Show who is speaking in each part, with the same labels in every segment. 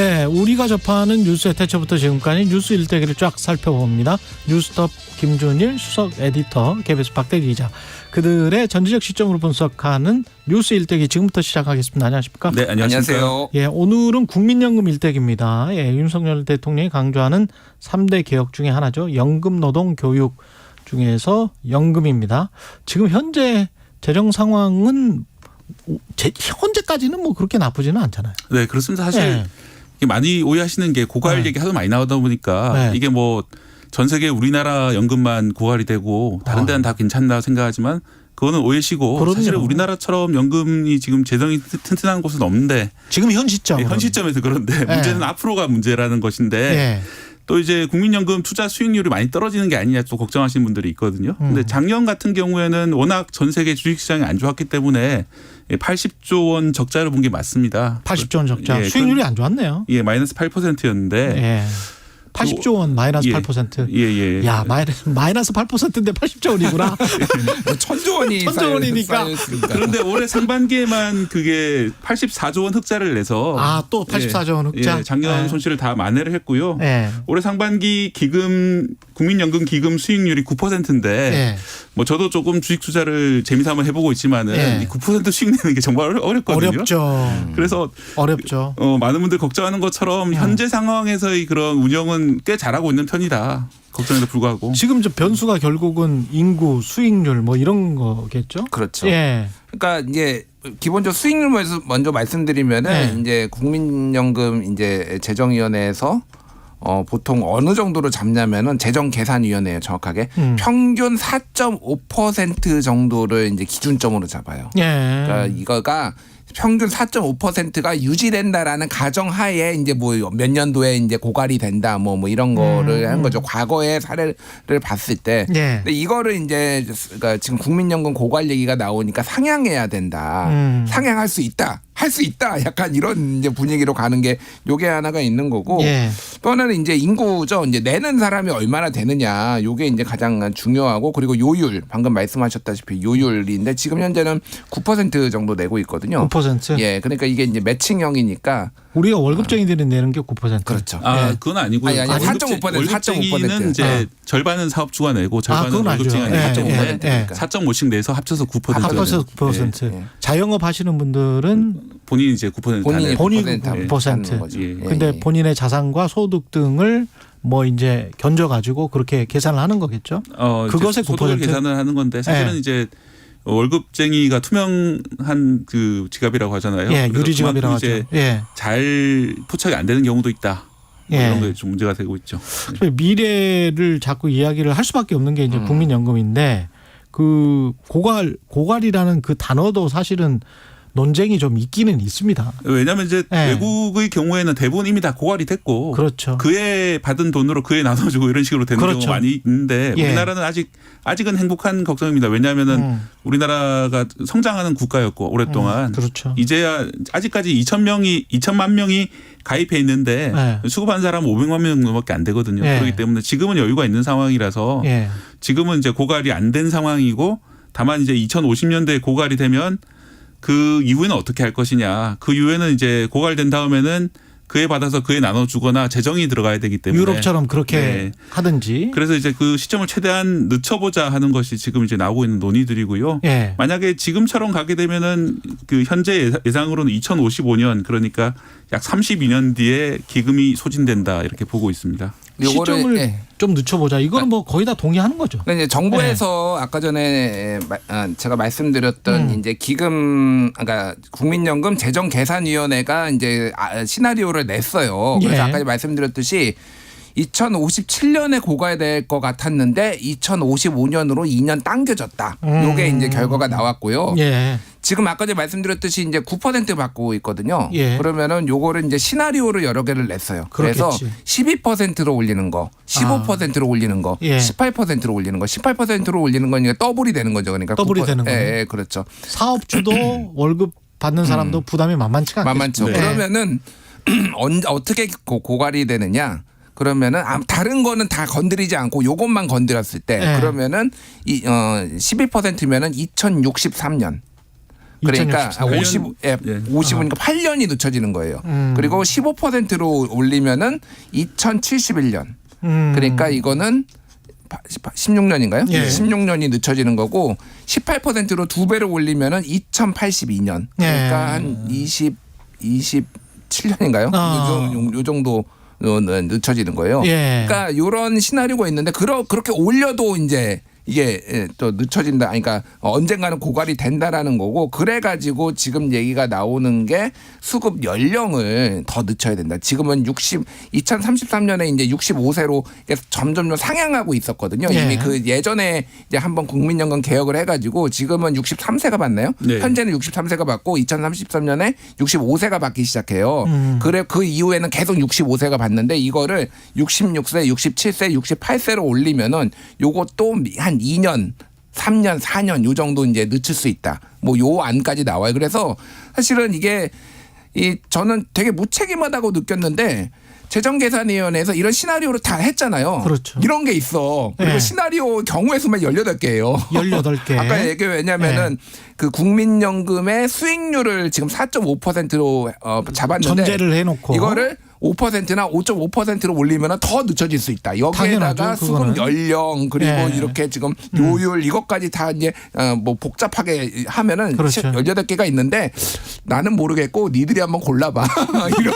Speaker 1: 네, 우리가 접하는 뉴스의 태초부터 지금까지 뉴스 일대기를 쫙 살펴봅니다. 뉴스톱 김준일 수석 에디터, KBS 박대기 기자, 그들의 전지적 시점으로 분석하는 뉴스 일대기 지금부터 시작하겠습니다. 안녕하십니까?
Speaker 2: 네, 안녕하세요.
Speaker 1: 예, 오늘은 국민연금 일대기입니다. 예, 윤석열 대통령이 강조하는 3대 개혁 중에 하나죠. 연금, 노동, 교육 중에서 연금입니다. 지금 현재 재정 상황은 현재까지는 뭐 그렇게 나쁘지는 않잖아요.
Speaker 2: 네, 그렇습니다. 사실 많이 오해하시는 게 고갈 얘기 하도 많이 나오다 보니까 이게 뭐 전 세계 우리나라 연금만 고갈이 되고 다른 데는 다 괜찮다 생각하지만 그거는 오해시고
Speaker 1: 그럼요.
Speaker 2: 사실 우리나라처럼 연금이 지금 재정이 튼튼한 곳은 없는데
Speaker 1: 지금 현 시점
Speaker 2: 현 시점에서 그런데 문제는 앞으로가 문제라는 것인데 또 이제 국민연금 투자 수익률이 많이 떨어지는 게 아니냐 또 걱정하시는 분들이 있거든요. 근데 작년 같은 경우에는 워낙 전 세계 주식시장이 안 좋았기 때문에 80조 원 적자를 본 게 맞습니다.
Speaker 1: 80조 원 적자. 수익률이 안 좋았네요.
Speaker 2: 예, 마이너스 8%였는데
Speaker 1: 80조 원 마이너스 8%.
Speaker 2: 예.
Speaker 1: 야, 마이너스 8%인데 80조 원이구나.
Speaker 3: 천조 원이니까.
Speaker 2: 그런데 올해 상반기에만 그게 84조 원 흑자를 내서
Speaker 1: 또 84조 원 흑자.
Speaker 2: 예, 작년 손실을 다 만회를 했고요. 올해 상반기 국민연금 기금 수익률이 9%인데 뭐 저도 조금 주식 투자를 재미삼아 해보고 있지만은 9% 수익 내는 게 정말 어렵거든요.
Speaker 1: 어렵죠.
Speaker 2: 그래서
Speaker 1: 어렵죠.
Speaker 2: 많은 분들 걱정하는 것처럼 현재 상황에서의 그런 운영은 꽤 잘하고 있는 편이다. 걱정에도 불구하고.
Speaker 1: 지금 저 변수가 결국은 인구, 수익률 뭐 이런 거겠죠?
Speaker 3: 그렇죠. 그러니까 이제 기본적으로 수익률 먼저 말씀드리면은 이제 국민연금 이제 재정위원회에서 보통 어느 정도로 잡냐면은 재정계산위원회예요, 정확하게. 평균 4.5% 정도를 이제 기준점으로 잡아요. 그러니까 이거가 평균 4.5%가 유지된다라는 가정하에 이제 뭐 몇 년도에 이제 고갈이 된다 뭐 이런 거를 한 거죠. 과거의 사례를 봤을 때. 근데 이거를 이제 그러니까 지금 국민연금 고갈 얘기가 나오니까 상향해야 된다. 상향할 수 있다. 할 수 있다. 약간 이런 이제 분위기로 가는 게 요게 하나가 있는 거고. 또 하나는 이제 인구죠. 이제 내는 사람이 얼마나 되느냐. 요게 이제 가장 중요하고 그리고 요율. 방금 말씀하셨다시피 요율인데 지금 현재는 9% 정도 내고 있거든요.
Speaker 1: 9%?
Speaker 3: 예. 그러니까 이게 이제 매칭형이니까.
Speaker 1: 우리가 월급쟁이들이 내는 게 9%.
Speaker 3: 그렇죠.
Speaker 2: 그건 아니고요.
Speaker 3: 아니 4.5%.
Speaker 2: 월급쟁이는 이제 절반은 사업주가 내고 절반은 월급쟁이가 내고 4.5씩 내서 합쳐서 9%.
Speaker 1: 합쳐서 9%. 자영업 하시는 분들은
Speaker 2: 본인이 이제 9%
Speaker 3: 본인이
Speaker 1: 9%. 근데 본인의 자산과 소득 등을 뭐 이제 견져가지고 그렇게 계산을 하는 거겠죠. 그것에 9%.
Speaker 2: 소득을 계산을 하는 건데 사실은 이제 월급쟁이가 투명한 그 지갑이라고 하잖아요.
Speaker 1: 유리 지갑이라고 하죠.
Speaker 2: 잘 포착이 안 되는 경우도 있다. 이런 게 좀 문제가 되고 있죠.
Speaker 1: 미래를 자꾸 이야기를 할 수밖에 없는 게 이제 국민연금인데 그 고갈이라는 그 단어도 사실은 논쟁이 좀 있기는 있습니다.
Speaker 2: 왜냐하면 이제 외국의 경우에는 대부분 이미 다 고갈이 됐고 그에 받은 돈으로 그에 나눠주고 이런 식으로 되는 경우가 많이 있는데 우리나라는 아직은 행복한 걱정입니다. 왜냐하면은 우리나라가 성장하는 국가였고 오랫동안 이제야 아직까지 2천만 명이 가입해 있는데 수급한 사람은 500만 명 정도밖에 안 되거든요. 그렇기 때문에 지금은 여유가 있는 상황이라서 지금은 이제 고갈이 안 된 상황이고 다만 이제 2050년대에 고갈이 되면 그 이후에는 어떻게 할 것이냐. 그 이후에는 이제 고갈된 다음에는 그에 받아서 그에 나눠주거나 재정이 들어가야 되기 때문에.
Speaker 1: 유럽처럼 그렇게 하든지.
Speaker 2: 그래서 이제 그 시점을 최대한 늦춰보자 하는 것이 지금 이제 나오고 있는 논의들이고요. 만약에 지금처럼 가게 되면은 그 현재 예상으로는 2055년 그러니까 약 32년 뒤에 기금이 소진된다 이렇게 보고 있습니다.
Speaker 1: 시점을 좀 늦춰보자. 이거는 뭐 거의 다 동의하는 거죠.
Speaker 3: 이제 정부에서 아까 전에 제가 말씀드렸던 이제 기금, 그러니까 국민연금 재정계산위원회가 이제 시나리오를 냈어요. 그래서 아까 말씀드렸듯이 2057년에 고갈될 것 같았는데 2055년으로 2년 당겨졌다. 요게 이제 결과가 나왔고요. 지금 아까 전에 말씀드렸듯이 이제 9% 받고 있거든요. 그러면은 요거를 이제 시나리오를 여러 개를 냈어요. 그래서 12%로 올리는 거, 15%로 올리는 거, 18%로 올리는 거, 18%로 올리는 거니까 더블이 되는 거죠. 그러니까
Speaker 1: 더블이 되는 거예요.
Speaker 3: 그렇죠.
Speaker 1: 사업주도 월급 받는 사람도 부담이 만만치가 않겠죠.
Speaker 3: 만만죠. 그러면은 어떻게 고갈이 되느냐? 그러면은 다른 거는 다 건드리지 않고 요것만 건드렸을 때 그러면은 12%면은 2063년. 그러니까
Speaker 2: 2064년.
Speaker 3: 50이니까 8년이 늦춰지는 거예요. 그리고 15%로 올리면은 2071년. 그러니까 이거는 16년인가요?
Speaker 1: 예.
Speaker 3: 16년이 늦춰지는 거고 18%로 2배로 올리면은 2082년. 그러니까 한 27년인가요? 요 정도 늦춰지는 거예요.
Speaker 1: 예.
Speaker 3: 그러니까 이런 시나리오가 있는데 그렇게 올려도 이제 이게 또 늦춰진다. 그러니까 언젠가는 고갈이 된다라는 거고 그래가지고 지금 얘기가 나오는 게 수급 연령을 더 늦춰야 된다. 지금은 2033년에 이제 65세로 점점 상향하고 있었거든요.
Speaker 1: 예.
Speaker 3: 이미 그 예전에 이제 한번 국민연금 개혁을 해가지고 지금은 63세가 받나요?
Speaker 2: 네.
Speaker 3: 현재는 63세가 받고 2033년에 65세가 받기 시작해요. 그래 그 이후에는 계속 65세가 받는데 이거를 66세, 67세, 68세로 올리면은 요것도 한 2년, 3년, 4년 요 정도 이제 늦출 수 있다. 뭐 요 안까지 나와요. 그래서 사실은 이게 저는 되게 무책임하다고 느꼈는데 재정계산위원회에서 이런 시나리오를 다 했잖아요.
Speaker 1: 그렇죠.
Speaker 3: 이런 게 있어. 그리고
Speaker 1: 네.
Speaker 3: 시나리오 경우의 수만 18개예요.
Speaker 1: 18개.
Speaker 3: 아까 얘기해 왜냐면은 그 국민연금의 수익률을 지금 4.5%로 잡았는데
Speaker 1: 전제를 해놓고
Speaker 3: 이거를 5%나 5.5%로 올리면 더 늦춰질 수 있다. 여기에다가
Speaker 1: 당연하죠,
Speaker 3: 수급
Speaker 1: 그거는.
Speaker 3: 연령 그리고
Speaker 1: 예.
Speaker 3: 이렇게 지금 요율 이것까지 다 이제 뭐 복잡하게 하면은
Speaker 1: 그렇죠.
Speaker 3: 18개가 있는데 나는 모르겠고 니들이 한번 골라봐. 이런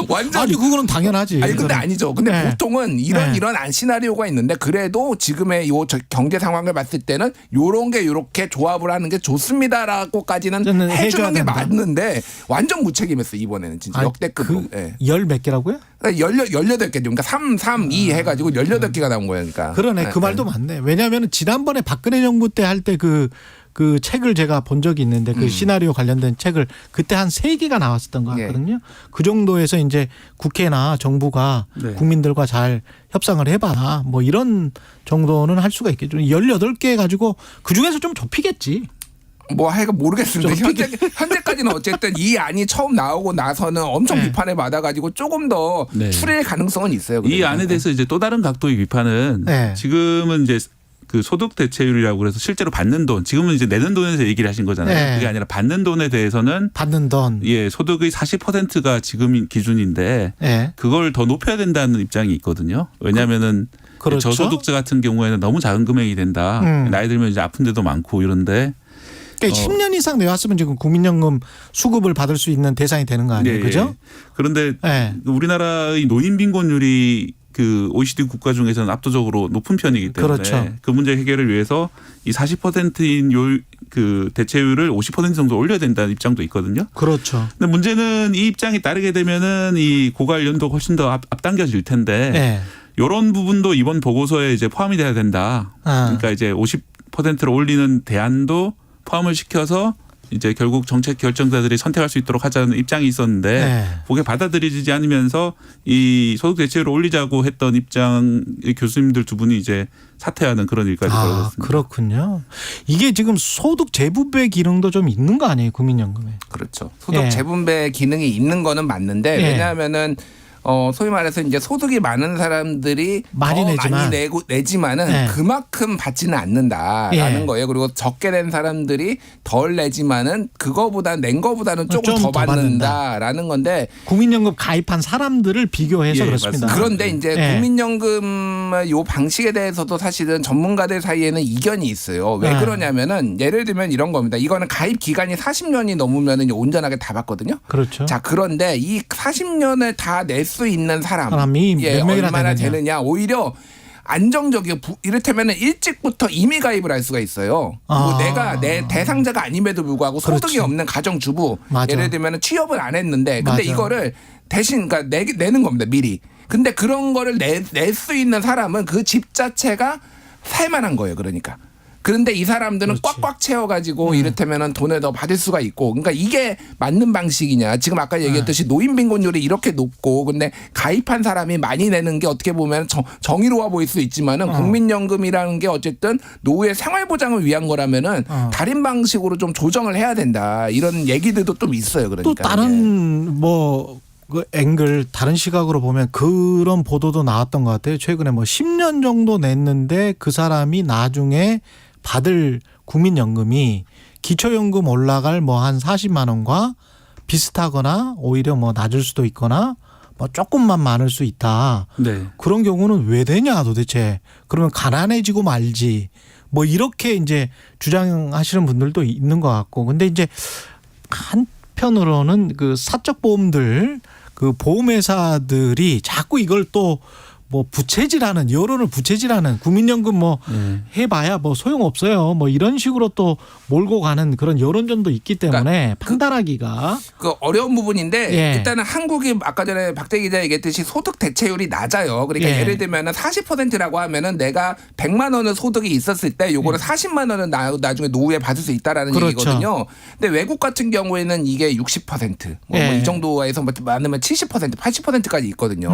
Speaker 3: 완전
Speaker 1: 아니 그거는 당연하지.
Speaker 3: 아니 근데
Speaker 1: 그거는.
Speaker 3: 아니죠. 근데
Speaker 1: 네.
Speaker 3: 보통은 이런 시나리오가 있는데 그래도 지금의 요 경제 상황을 봤을 때는 요런 게 요렇게 조합을 하는 게 좋습니다라고까지는
Speaker 1: 저는
Speaker 3: 해주는
Speaker 1: 해줘야
Speaker 3: 게
Speaker 1: 된다.
Speaker 3: 맞는데 완전 무책임했어 이번에는 진짜 역대급으로. 예.
Speaker 1: 열몇 개라고요?
Speaker 3: 18개죠. 그러니까 3, 3, 2 해가지고 18개가 나온 거예요. 그러니까.
Speaker 1: 그러네. 그 말도 맞네. 왜냐하면 지난번에 박근혜 정부 때 할 때 그 책을 제가 본 적이 있는데 그 시나리오 관련된 책을 그때 한 3개가 나왔었던 것 같거든요. 그 정도에서 이제 국회나 정부가
Speaker 2: 네.
Speaker 1: 국민들과 잘 협상을 해봐. 뭐 이런 정도는 할 수가 있겠죠. 18개 가지고 그중에서 좀 좁히겠지.
Speaker 3: 뭐 하여간 모르겠습니다. 현재까지는 어쨌든 이 안이 처음 나오고 나서는 엄청
Speaker 1: 네.
Speaker 3: 비판을 받아가지고 조금 더
Speaker 2: 네.
Speaker 3: 추릴 가능성은 있어요.
Speaker 2: 이 안에 대해서 이제 또 다른 각도의 비판은
Speaker 1: 네.
Speaker 2: 지금은 이제 그 소득 대체율이라고 그래서 실제로 받는 돈, 지금은 이제 내는 돈에서 얘기를 하신 거잖아요.
Speaker 1: 네.
Speaker 2: 그게 아니라 받는 돈에 대해서는
Speaker 1: 받는 돈.
Speaker 2: 예, 소득의 40%가 지금 기준인데
Speaker 1: 네.
Speaker 2: 그걸 더 높여야 된다는 입장이 있거든요. 왜냐하면은
Speaker 1: 그렇죠.
Speaker 2: 저소득자 같은 경우에는 너무 작은 금액이 된다. 나이 들면 이제 아픈 데도 많고 이런데.
Speaker 1: 그러니까 10년 이상 내왔으면 지금 국민연금 수급을 받을 수 있는 대상이 되는 거 아니에요,
Speaker 2: 네,
Speaker 1: 그죠?
Speaker 2: 그런데
Speaker 1: 네.
Speaker 2: 우리나라의 노인 빈곤율이 그 OECD 국가 중에서는 압도적으로 높은 편이기 때문에
Speaker 1: 그렇죠.
Speaker 2: 그 문제 해결을 위해서 이 40%인 그 대체율을 50% 정도 올려야 된다는 입장도 있거든요.
Speaker 1: 그렇죠.
Speaker 2: 근데 문제는 이 입장이 따르게 되면은 이 고갈 연도가 훨씬 더 앞당겨질 텐데
Speaker 1: 네.
Speaker 2: 이런 부분도 이번 보고서에 이제 포함이 돼야 된다. 그러니까 이제 50%로 올리는 대안도 포함을 시켜서 이제 결국 정책 결정자들이 선택할 수 있도록 하자는 입장이 있었는데
Speaker 1: 네.
Speaker 2: 그게 받아들이지 않으면서 이 소득 대체율을 올리자고 했던 입장의 교수님들 두 분이 이제 사퇴하는 그런 일까지 벌어졌습니다.
Speaker 1: 그렇군요. 이게 지금 소득 재분배 기능도 좀 있는 거 아니에요, 국민연금에?
Speaker 3: 그렇죠. 소득
Speaker 1: 예.
Speaker 3: 재분배 기능이 있는 거는 맞는데
Speaker 1: 예.
Speaker 3: 왜냐하면은 소위 말해서 이제 소득이 많은 사람들이
Speaker 1: 많이
Speaker 3: 더
Speaker 1: 내지만.
Speaker 3: 많이 내지만은
Speaker 1: 예.
Speaker 3: 그만큼 받지는 않는다라는
Speaker 1: 예.
Speaker 3: 거예요. 그리고 적게 낸 사람들이 덜 내지만은 낸 거보다는 조금
Speaker 1: 좀
Speaker 3: 더
Speaker 1: 더
Speaker 3: 받는다라는 건데
Speaker 1: 국민연금 가입한 사람들을 비교해서
Speaker 2: 예,
Speaker 1: 그렇습니다.
Speaker 2: 맞습니다.
Speaker 3: 그런데 이제
Speaker 1: 예.
Speaker 3: 국민연금 요 방식에 대해서도 사실은 전문가들 사이에는 이견이 있어요. 왜
Speaker 1: 아.
Speaker 3: 그러냐면은 예를 들면 이런 겁니다. 이거는 가입 기간이 40년이 넘으면은 온전하게 다 받거든요.
Speaker 1: 그렇죠.
Speaker 3: 자, 그런데 이 40년을 다 낼 수 있는
Speaker 1: 사람이 몇 명이나
Speaker 3: 얼마나
Speaker 1: 되느냐.
Speaker 3: 되느냐. 오히려 안정적이고 이를테면 일찍부터 임의 가입을 할 수가 있어요. 뭐 내가 내 대상자가 아님에도 불구하고 소득이
Speaker 1: 그렇지.
Speaker 3: 없는 가정주부
Speaker 1: 맞아.
Speaker 3: 예를 들면 취업을 안 했는데 근데
Speaker 1: 맞아.
Speaker 3: 이거를 대신 그러니까 내는 겁니다. 미리. 근데 그런 거를 낼 수 있는 사람은 그 집 자체가 살만한 거예요. 그러니까. 그런데 이 사람들은
Speaker 1: 그렇지.
Speaker 3: 꽉꽉 채워가지고 이를테면 돈을 더 받을 수가 있고 그러니까 이게 맞는 방식이냐 지금 아까 얘기했듯이 노인 빈곤율이 이렇게 높고 근데 가입한 사람이 많이 내는 게 어떻게 보면 정의로워 보일 수 있지만은 국민연금이라는 게 어쨌든 노후의 생활 보장을 위한 거라면은 다른 방식으로 좀 조정을 해야 된다 이런 얘기들도 좀 있어요. 그러니까
Speaker 1: 또 다른 그 앵글 다른 시각으로 보면 그런 보도도 나왔던 것 같아요. 최근에 10년 정도 냈는데 그 사람이 나중에 받을 국민연금이 기초연금 올라갈 뭐 한 40만 원과 비슷하거나 오히려 뭐 낮을 수도 있거나 뭐 조금만 많을 수 있다.
Speaker 2: 네.
Speaker 1: 그런 경우는 왜 되냐 도대체. 그러면 가난해지고 말지. 뭐 이렇게 이제 주장하시는 분들도 있는 것 같고. 근데 이제 한편으로는 그 사적 보험들 그 보험회사들이 자꾸 이걸 또 뭐 부채질하는 여론을 부채질하는 국민연금 뭐 해봐야 뭐 소용없어요. 뭐 이런 식으로 또 몰고 가는 그런 여론전도 있기 때문에 그러니까 판단하기가
Speaker 3: 그 어려운 부분인데
Speaker 1: 예.
Speaker 3: 일단은 한국이 아까 전에 박대 기자 얘기했듯이 소득 대체율이 낮아요. 그러니까
Speaker 1: 예.
Speaker 3: 예를 들면은 40%라고 하면은 내가 100만 원의 소득이 있었을 때 요거를 40만 원은 나중에 노후에 받을 수 있다라는
Speaker 1: 그렇죠.
Speaker 3: 얘기거든요. 근데 외국 같은 경우에는 이게 60% 뭐
Speaker 1: 예.
Speaker 3: 이 정도에서 많으면 70% 80%까지 있거든요.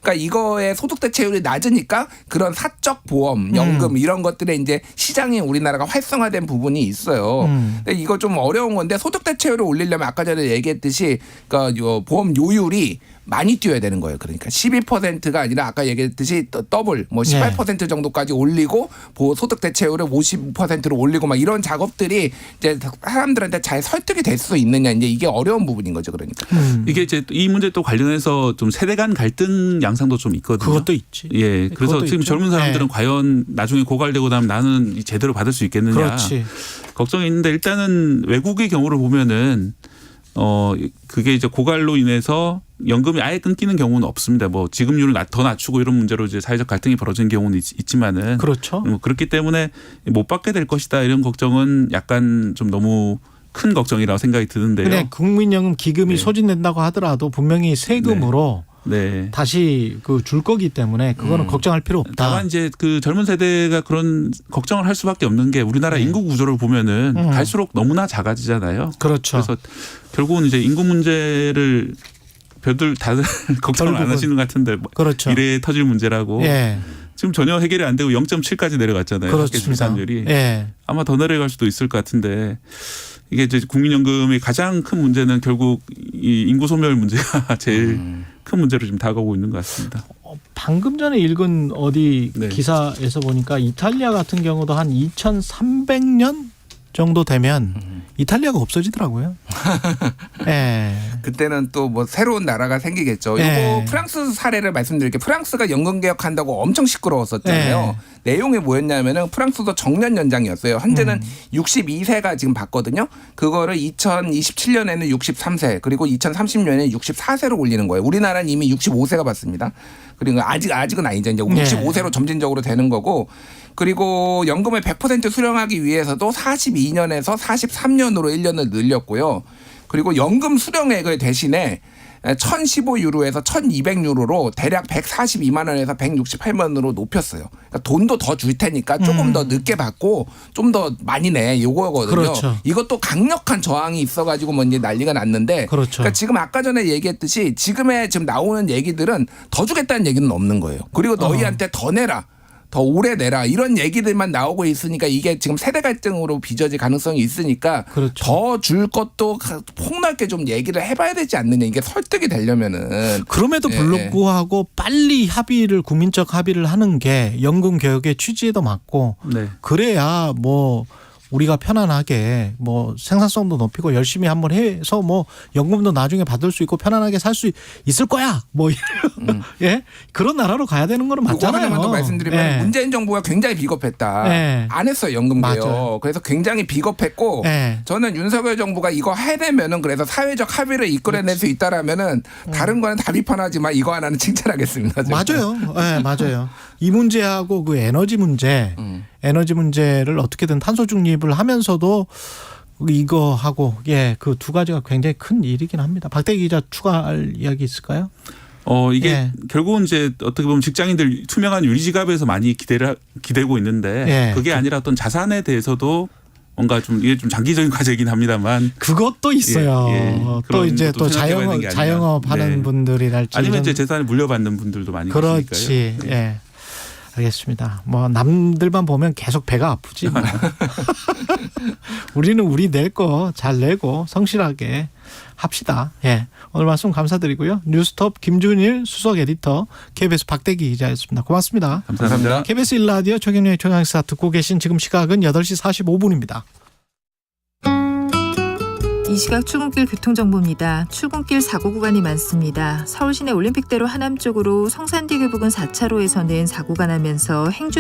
Speaker 3: 그러니까 이거의 소득 대체율이 낮으니까 그런 사적 보험, 연금 이런 것들에 이제 시장이 우리나라가 활성화된 부분이 있어요. 근데 이거 좀 어려운 건데 소득 대체율을 올리려면 아까 전에 얘기했듯이 그러니까 요 보험 요율이 많이 뛰어야 되는 거예요. 그러니까 12%가 아니라 아까 얘기했듯이 더블 뭐 18% 정도까지 올리고 소득 대체율을 55%로 올리고 막 이런 작업들이 이제 사람들한테 잘 설득이 될 수 있느냐 이제 이게 어려운 부분인 거죠. 그러니까
Speaker 2: 이게 이제 이 문제 또 관련해서 좀 세대 간 갈등 양상도 좀 있거든요.
Speaker 1: 그것도 있지.
Speaker 2: 예, 그래서
Speaker 1: 그것도
Speaker 2: 지금
Speaker 1: 있죠.
Speaker 2: 젊은 사람들은 과연 나중에 고갈되고 나면 나는 제대로 받을 수 있겠느냐
Speaker 1: 그렇지.
Speaker 2: 걱정이 있는데 일단은 외국의 경우를 보면은 그게 이제 고갈로 인해서 연금이 아예 끊기는 경우는 없습니다. 뭐 지급률을 더 낮추고 이런 문제로 이제 사회적 갈등이 벌어지는 경우는 있지만은
Speaker 1: 그렇죠.
Speaker 2: 그렇기 때문에 못 받게 될 것이다 이런 걱정은 약간 좀 너무 큰 걱정이라고 생각이 드는데요.
Speaker 1: 근데 국민연금 기금이
Speaker 2: 네.
Speaker 1: 소진된다고 하더라도 분명히 세금으로
Speaker 2: 네.
Speaker 1: 다시 그 줄 거기 때문에 그거는 걱정할 필요 없다.
Speaker 2: 다만 이제 그 젊은 세대가 그런 걱정을 할 수밖에 없는 게 우리나라 인구 구조를 보면은 갈수록 너무나 작아지잖아요.
Speaker 1: 그렇죠.
Speaker 2: 그래서 결국은 이제 인구 문제를 다들 걱정을 안 하시는 것 같은데
Speaker 1: 그렇죠.
Speaker 2: 미래에 터질 문제라고.
Speaker 1: 예.
Speaker 2: 지금 전혀 해결이 안 되고 0.7까지 내려갔잖아요. 학계
Speaker 1: 그렇습니다.
Speaker 2: 출산율이.
Speaker 1: 예.
Speaker 2: 아마 더 내려갈 수도 있을 것 같은데 이게 이제 국민연금의 가장 큰 문제는 결국 이 인구 소멸 문제가 제일 큰 문제로 지금 다가오고 있는 것 같습니다.
Speaker 1: 방금 전에 읽은 어디
Speaker 2: 네.
Speaker 1: 기사에서 보니까 이탈리아 같은 경우도 한 2300년 정도 되면 이탈리아가 없어지더라고요. 예.
Speaker 3: 그때는 또 뭐 새로운 나라가 생기겠죠.
Speaker 1: 네.
Speaker 3: 이거 프랑스 사례를 말씀드릴게요. 프랑스가 연금 개혁한다고 엄청 시끄러웠었잖아요. 내용이 뭐였냐면은 프랑스도 정년 연장이었어요. 현재는 62세가 지금 받거든요. 그거를 2027년에는 63세 그리고 2030년에는 64세로 올리는 거예요. 우리나라는 이미 65세가 받습니다. 그리고 아직은 아니죠. 이제 65세로 점진적으로 되는 거고. 그리고 연금을 100% 수령하기 위해서도 42년에서 43년으로 1년을 늘렸고요. 그리고 연금 수령액을 대신에 1,015유로에서 1,200유로로 대략 142만 원에서 168만 원으로 높였어요. 그러니까 돈도 더 줄 테니까 조금 더 늦게 받고 좀 더 많이 내 요거거든요.
Speaker 1: 그렇죠.
Speaker 3: 이것도 강력한 저항이 있어가지고 뭐 이제 난리가 났는데,
Speaker 1: 그렇죠.
Speaker 3: 그러니까 지금 아까 전에 얘기했듯이 지금 나오는 얘기들은 더 주겠다는 얘기는 없는 거예요. 그리고 너희한테 더 내라. 더 오래 내라 이런 얘기들만 나오고 있으니까 이게 지금 세대 갈등으로 빚어질 가능성이 있으니까
Speaker 1: 그렇죠.
Speaker 3: 더 줄 것도 폭넓게 좀 얘기를 해봐야 되지 않느냐 이게 설득이 되려면은
Speaker 1: 그럼에도 불구하고 빨리 국민적 합의를 하는 게 연금 개혁의 취지에도 맞고
Speaker 2: 네.
Speaker 1: 그래야 뭐 우리가 편안하게 뭐 생산성도 높이고 열심히 한번 해서 뭐 연금도 나중에 받을 수 있고 편안하게 살 수 있을 거야. 뭐 예 그런 나라로 가야 되는 거는 맞잖아요.
Speaker 3: 그거 하나만 더 말씀드리면
Speaker 1: 예.
Speaker 3: 문재인 정부가 굉장히 비겁했다.
Speaker 1: 예.
Speaker 3: 안 했어요 연금
Speaker 1: 맞아요.
Speaker 3: 개혁. 그래서 굉장히 비겁했고
Speaker 1: 예.
Speaker 3: 저는 윤석열 정부가 이거 해내면은 그래서 사회적 합의를 이끌어낼 수 있다라면은 다른 거는 다 비판하지만 이거 하나는 칭찬하겠습니다. 제가.
Speaker 1: 맞아요. 예, 맞아요. 이 문제하고 그 에너지 문제를 어떻게든 탄소 중립을 하면서도 이거 하고 그 두 가지가 굉장히 큰 일이긴 합니다. 박대기 기자 추가할 이야기 있을까요?
Speaker 2: 이게 결국은 이제 어떻게 보면 직장인들 투명한 유리지갑에서 많이 기대고 있는데 그게 아니라 어떤 자산에 대해서도 뭔가 좀 이게 좀 장기적인 과제이긴 합니다만
Speaker 1: 그것도 있어요. 또 이제 또 자영업 하는 분들이랄지
Speaker 2: 아니면 이제 재산을 물려받는 분들도 많이
Speaker 1: 그렇지.
Speaker 2: 계시니까요.
Speaker 1: 예. 알겠습니다. 뭐 남들만 보면 계속 배가 아프지. 뭐. 우리는 우리 낼 거 잘 내고 성실하게 합시다. 예. 오늘 말씀 감사드리고요. 뉴스톱 김준일 수석 에디터, KBS 박대기 기자였습니다. 고맙습니다.
Speaker 2: 감사합니다.
Speaker 1: KBS 1라디오 최경영의 최강시사 듣고 계신 지금 시각은 8시 45분입니다.
Speaker 4: 이 시각 출근길 교통정보입니다. 출근길 사고 구간이 많습니다. 서울 시내 올림픽대로 하남 쪽으로 성산대교 부근 4차로에서는 사고가 나면서 행주대교